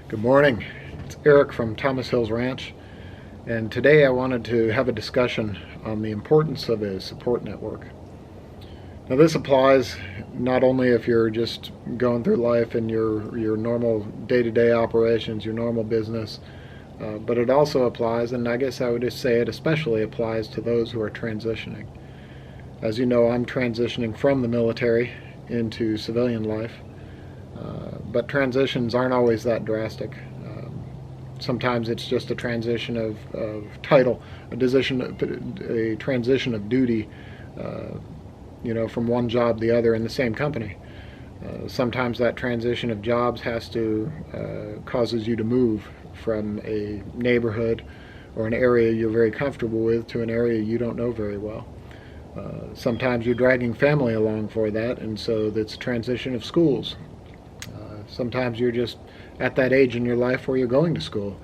Good morning. It's Eric from Thomas Hills Ranch, and today I wanted to have a discussion on the importance of a support network. Now, this applies not only if you're just going through life in your normal day-to-day operations, your normal business, but it also applies, and I guess I would just say it especially applies to those who are transitioning. As you know, I'm transitioning from the military into civilian life. But transitions aren't always that drastic. Sometimes it's just a transition of title, a transition of duty, from one job to the other in the same company. Sometimes that transition of jobs causes you to move from a neighborhood or an area you're very comfortable with to an area you don't know very well. Sometimes you're dragging family along for that, and so that's a transition of schools. Sometimes you're just at that age in your life where you're going to school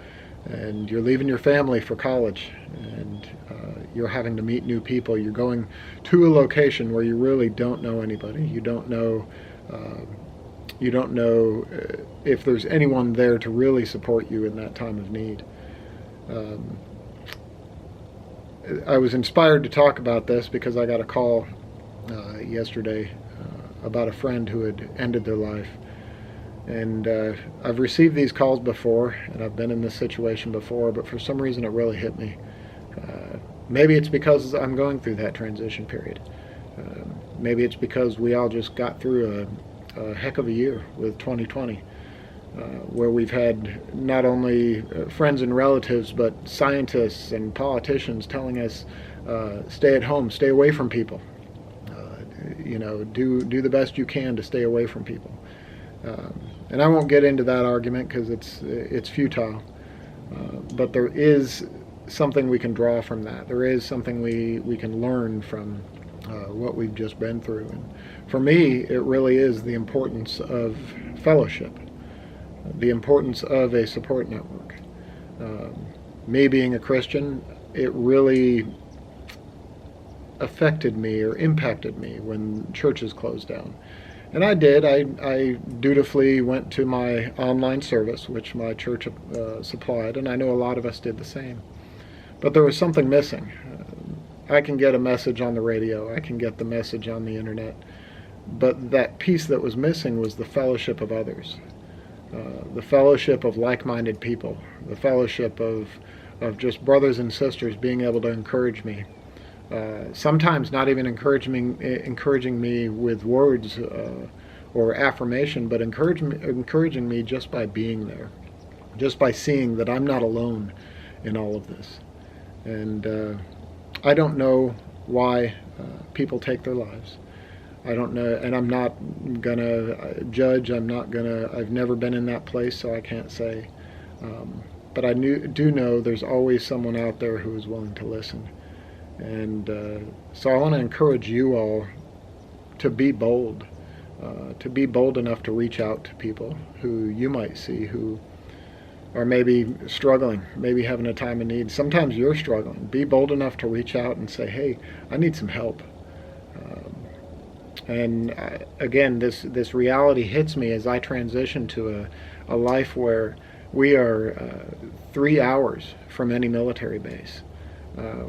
and you're leaving your family for college, and you're having to meet new people. You're going to a location where you really don't know anybody. You don't know if there's anyone there to really support you in that time of need. I was inspired to talk about this because I got a call yesterday about a friend who had ended their life. And I've received these calls before, and I've been in this situation before, but for some reason it really hit me. Maybe it's because I'm going through that transition period. Maybe it's because we all just got through a heck of a year with 2020, where we've had not only friends and relatives, but scientists and politicians telling us, stay at home, stay away from people. Do the best you can to stay away from people. And I won't get into that argument because it's futile. But there is something we can draw from that. There is something we can learn from what we've just been through. And for me, it really is the importance of fellowship, the importance of a support network. Me being a Christian, it really affected me or impacted me when churches closed down. And I did. I dutifully went to my online service, which my church supplied, and I know a lot of us did the same. But there was something missing. I can get a message on the radio. I can get the message on the internet. But that piece that was missing was the fellowship of others, the fellowship of like-minded people, the fellowship of just brothers and sisters being able to encourage me. Sometimes not even encouraging me with words or affirmation, but encouraging me just by being there, just by seeing that I'm not alone in all of this. And I don't know why people take their lives. I don't know, and I'm not gonna judge. I've never been in that place, so I can't say. But I do know there's always someone out there who is willing to listen. And so I want to encourage you all to be bold enough to reach out to people who you might see who are maybe struggling, maybe having a time of need. Sometimes you're struggling. Be bold enough to reach out and say, hey, I need some help. Again, this reality hits me as I transition to a life where we are 3 hours from any military base.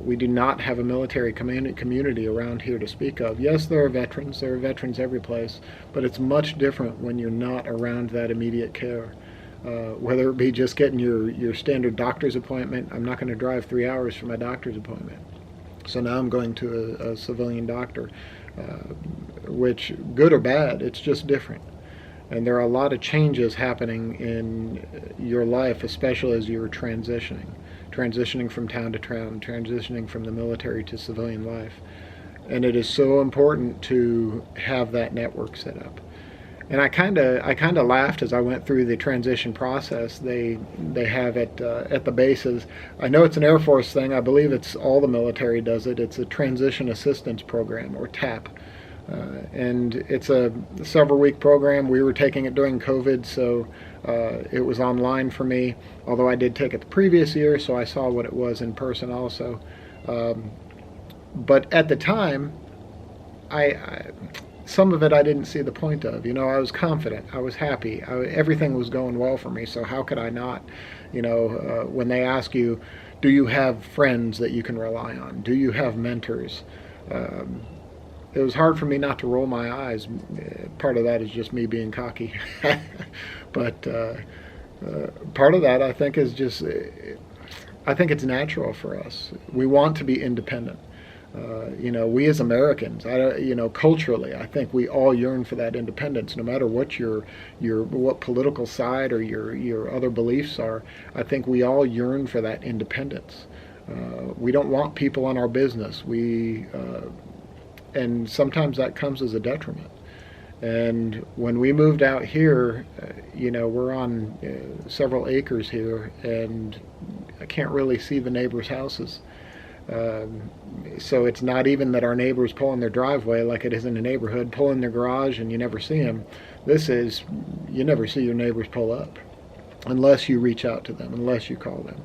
We do not have a military community around here to speak of. Yes, there are veterans every place, but it's much different when you're not around that immediate care. Whether it be just getting your standard doctor's appointment. I'm not going to drive 3 hours for my doctor's appointment. So now I'm going to a civilian doctor, which, good or bad, it's just different. And there are a lot of changes happening in your life, especially as you're transitioning from town to town, transitioning from the military to civilian life. And it is so important to have that network set up. And I kind of laughed as I went through the transition process. They have it at the bases. I know it's an Air Force thing. I believe it's all the military does it. It's a Transition Assistance Program, or TAP. And it's a several-week program. We were taking it during COVID, so it was online for me, although I did take it the previous year, so I saw what it was in person also. But at the time, some of it I didn't see the point of. I was confident, I was happy, everything was going well for me. So how could I not? When they ask you, do you have friends that you can rely on? Do you have mentors? Um, it was hard for me not to roll my eyes. Part of that is just me being cocky, but part of that I think is just I think it's natural for us. We want to be independent. We as Americans, culturally, I think we all yearn for that independence, no matter what what political side or your other beliefs are. I think we all yearn for that independence. We don't want people in our business. And sometimes that comes as a detriment. And when we moved out here, we're on several acres here, and I can't really see the neighbors' houses. So it's not even that our neighbors pull in their driveway like it is in the neighborhood, pull in their garage and you never see them. This is, you never see your neighbors pull up unless you reach out to them, unless you call them.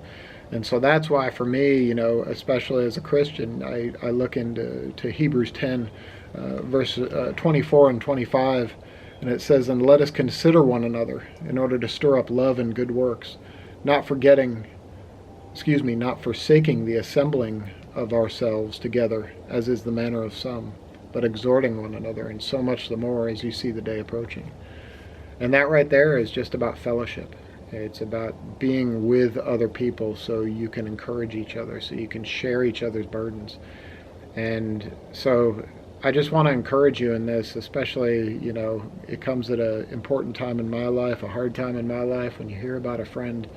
And so that's why for me, especially as a Christian, I look into Hebrews 10, verse 24 and 25, and it says, "And let us consider one another in order to stir up love and good works, not forsaking the assembling of ourselves together, as is the manner of some, but exhorting one another, and so much the more as you see the day approaching." And that right there is just about fellowship. It's about being with other people so you can encourage each other, so you can share each other's burdens. And so I just want to encourage you in this, especially, it comes at an important time in my life, a hard time in my life, when you hear about a friend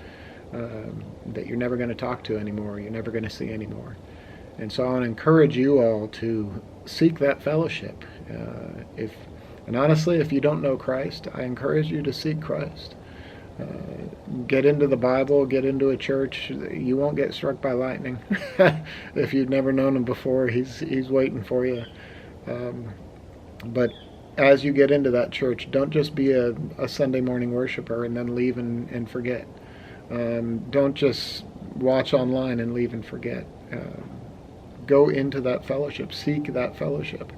that you're never going to talk to anymore, you're never going to see anymore. And so I want to encourage you all to seek that fellowship. And honestly, if you don't know Christ, I encourage you to seek Christ. Get into the Bible, get into a church. You won't get struck by lightning. If you've never known him before, he's waiting for you. But as you get into that church, don't just be a Sunday morning worshiper and then leave and forget. Don't just watch online and leave and forget. Go into that fellowship, seek that fellowship.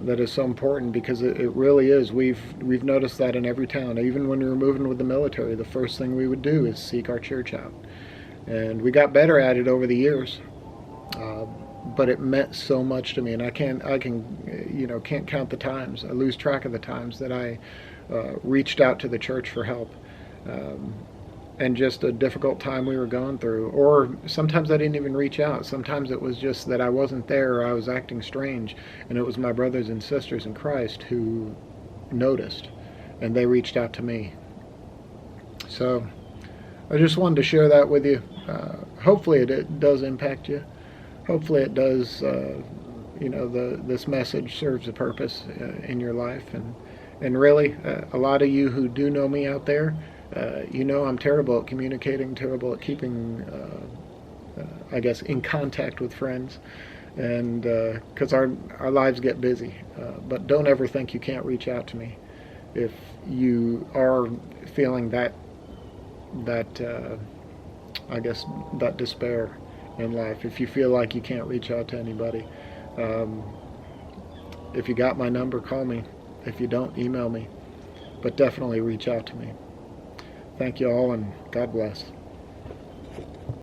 That is so important, because it really is. We've noticed that in every town. Even when we were moving with the military, the first thing we would do is seek our church out, and we got better at it over the years. But it meant so much to me, and I can't count the times. I lose track of the times that I reached out to the church for help. And just a difficult time we were going through. Or sometimes I didn't even reach out. Sometimes it was just that I wasn't there, or I was acting strange, and it was my brothers and sisters in Christ who noticed, and they reached out to me. So I just wanted to share that with you. Hopefully it does impact you. Hopefully it does, this message serves a purpose in your life. And really, a lot of you who do know me out there, I'm terrible at communicating, terrible at keeping, in contact with friends, and because our lives get busy. But don't ever think you can't reach out to me if you are feeling that despair in life. If you feel like you can't reach out to anybody, if you got my number, call me. If you don't, email me. But definitely reach out to me. Thank you all, and God bless.